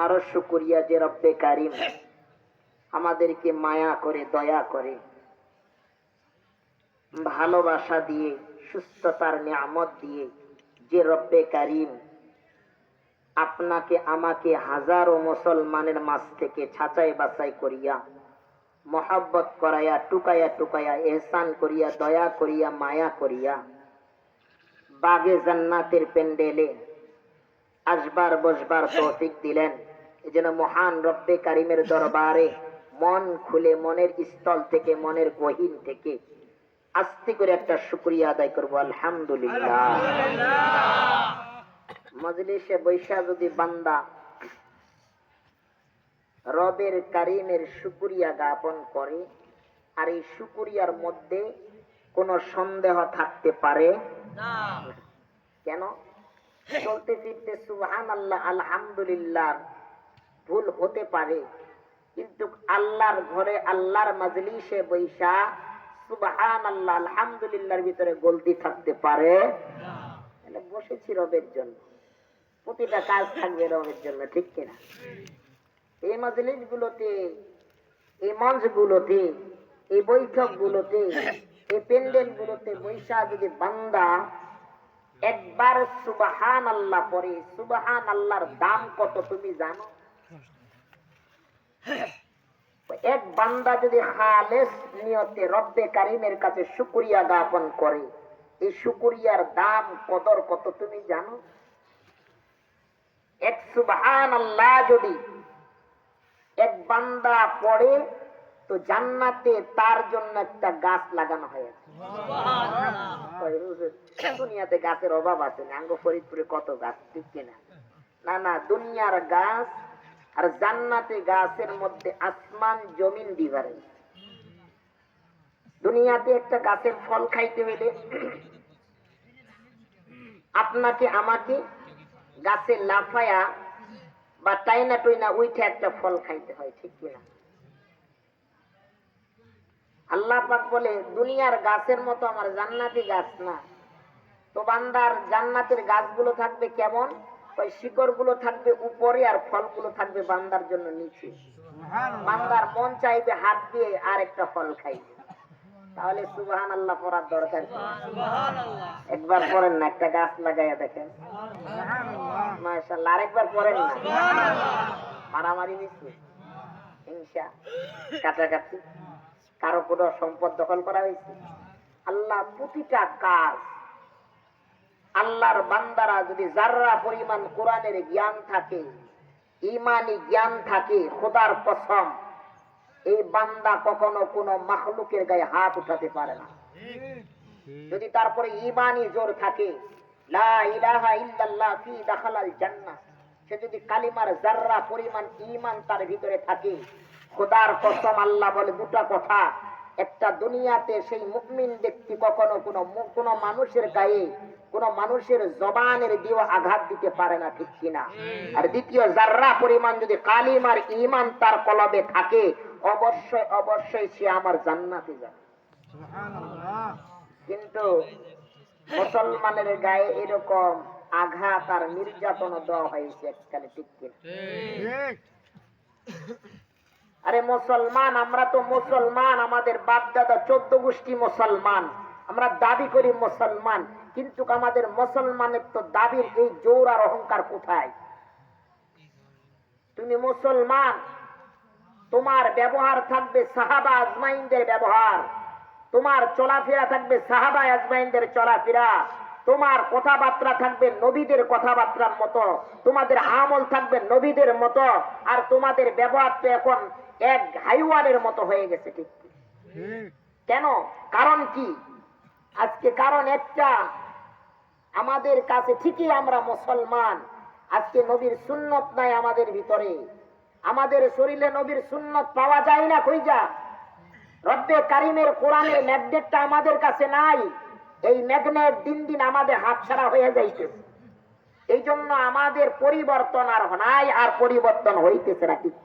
আরো শুকরিয়া যে রব্বে কারিম আমাদেরকে মায়া করে, দয়া করে, ভালোবাসা দিয়ে, সুস্থতার নিয়ামত দিয়ে যে রব্বে কারিম আপনাকে আমাকে হাজারো মুসলমানের মাঝ থেকে ছাঁচাই বাছাই করিয়া, মহব্বত করাইয়া, টুকাইয়া টুকাইয়া, এহসান করিয়া, দয়া করিয়া, মায়া করিয়া বাগে জান্নাতের প্যান্ডেলে আসবার বসবার তৌফিক দিলেন। এজন্য মহান রব্বে কারিমের দরবারে মন খুলে, মনের স্থল থেকে, মনের গহীন থেকে আস্তে করে একটা শুকরিয়া আদায় করব, আলহামদুলিল্লাহ। মজলিসে বৈশা যদি বান্দা রবের কারিমের শুকরিয়া জ্ঞাপন করে, আর এই শুকরিয়ার মধ্যে কোন সন্দেহ থাকতে পারে না। কেন? চলতে ফিরতে সুবহানাল্লাহ, আলহামদুলিল্লাহ ভুল হতে পারে, কিন্তু আল্লাহর ঘরে, আল্লাহর মজলিসে বৈশা সুবহানাল্লাহ আলহামদুলিল্লাহর ভিতরে গলতি থাকতে পারে না। বসেছি রবের জন্য, প্রতিটা কাজ থাকবে রবের জন্য, ঠিক কিনা? এই মজলিস গুলোতে, এই মঞ্চ গুলোতে, এই বৈঠক গুলোতে, এই প্যান্ডেল গুলোতে বৈশা যদি বান্দা একবার সুবহানাল্লাহ পড়ে, সুবহানাল্লাহর দাম কত তুমি জানো? এক বান্দা যদি খালেস নিয়তে রব্বে কারিমের কাছে শুকরিয়া জ্ঞাপন করে, এই শুকরিয়ার দাম, কদর কত তুমি জানো? এক সুবহানাল্লাহ যদি এক বান্দা পড়ে, তো জান্নাতে তার জন্য একটা গাছ লাগানো হয়েছে। দুনিয়াতে গাছের অভাব আছে না? আঙ্গ ফরিদপুরে কত গাছ, ঠিক কিনা? না না, দুনিয়ার গাছ আর জান্নাতে গাছের মধ্যে আসমান জমিন ডিফারেন্স। দুনিয়াতে একটা গাছের ফল খাইতে হইলে আপনাকে আমাকে গাছে লাফায়া বা টাইনা টইনা উঠে একটা ফল খাইতে হয়, ঠিক কিনা? আল্লাহ পাক বলে দুনিয়ার গাছের মতো আমার জান্নাতি গাছ না। তো বান্দার জান্নাতের গাছগুলো থাকবে কেমন? ওই শিকড় গুলো থাকবে উপরে আর ফলগুলো থাকবে বান্দার জন্য নিচে। বান্দার মন চাইবে হাত দিয়ে আর একটা ফল খাইবে। তাহলে সুবহানাল্লাহ পড়ার দরকার। একবার পড়েন না, একটা গাছ লাগাইয়া দেখেন, মাশাআল্লাহ। আরেকবার পড়েন না, মারামারি হয়েছে, হিংসা, কাটাকাটি, কারো কোনো সম্পদ দখল করা হয়েছে। আল্লাহ প্রতিটা কাজ, আল্লাহর বান্দারা যদি যাররা পরিমাণ কোরআনের জ্ঞান থাকে, ঈমানি জ্ঞান থাকে, খোদার কসম এই বান্দা কখনো কোনো মাখলুকের গায়ে হাত উঠাতে পারে না। যদি তারপরে ঈমানি জোর থাকে, লা ইলাহা ইল্লাল্লাহ ফি দাখালাল জান্নাহ, সে যদি কালিমার যাররা পরিমাণ ঈমান তার ভিতরে থাকে, খোদার কসম আল্লাহ বলে দুটো কথা, একটা দুনিয়াতে সেই মুমিন ব্যক্তি কখনো কোনো মানুষের গায়ে, কোন মানুষের জবানের দিও আঘাত দিতে পারে না, ঠিক কিনা? আর দ্বিতীয়, যাররা পরিমাণ যদি কালিমার ঈমান তার কলবে থাকে, অবশ্যই অবশ্যই সে আমার জান্নাতে যাবে। সুবহানাল্লাহ। কিন্তু মুসলমানের গায়ে এরকম আঘাত আর নির্যাতন দেওয়া হয়েছে এককালে, ঠিক কিনা? আরে মুসলমান, আমরা তো মুসলমান, আমাদের বাপ দাদা 14 গোষ্ঠী মুসলমান, আমরা দাবি করি মুসলমান, কিন্তু আমাদের মুসলমানের তো দাবির এই জোর আর অহংকার কোথায়? তুমি মুসলমান, তোমার ব্যবহার থাকবে সাহাবা আজমাইনদের ব্যবহার, তোমার চলাফেরা থাকবে সাহাবা আজমাইনদের চলাফেরা, তোমার কথাবার্তা থাকবে নবীদের কথাবার্তার মতো, তোমাদের আমল থাকবে নবীদের মতো, আর তোমাদের ব্যবহার তো এখন এক হাইওয়ানের মতো হয়ে গেছে, ঠিক? কেন? কারণ কি? আজকে কারণ একটা, আমাদের কাছে ঠিকই আমরা মুসলমান, আজকে নবীর সুন্নত নাই আমাদের ভিতরে, আমাদের শরীরে নবীর সুন্নত পাওয়া যায় না। কই যা? রব্বে কারিমের কোরআনের ম্যাগনেটটা আমাদের কাছে নাই। এই ম্যাগনেট দিন দিন আমাদের হাতছাড়া হয়ে যাইতেছে। এই জন্য আমাদের পরিবর্তন আর নাই, আর পরিবর্তন হইতেছে না, ঠিক?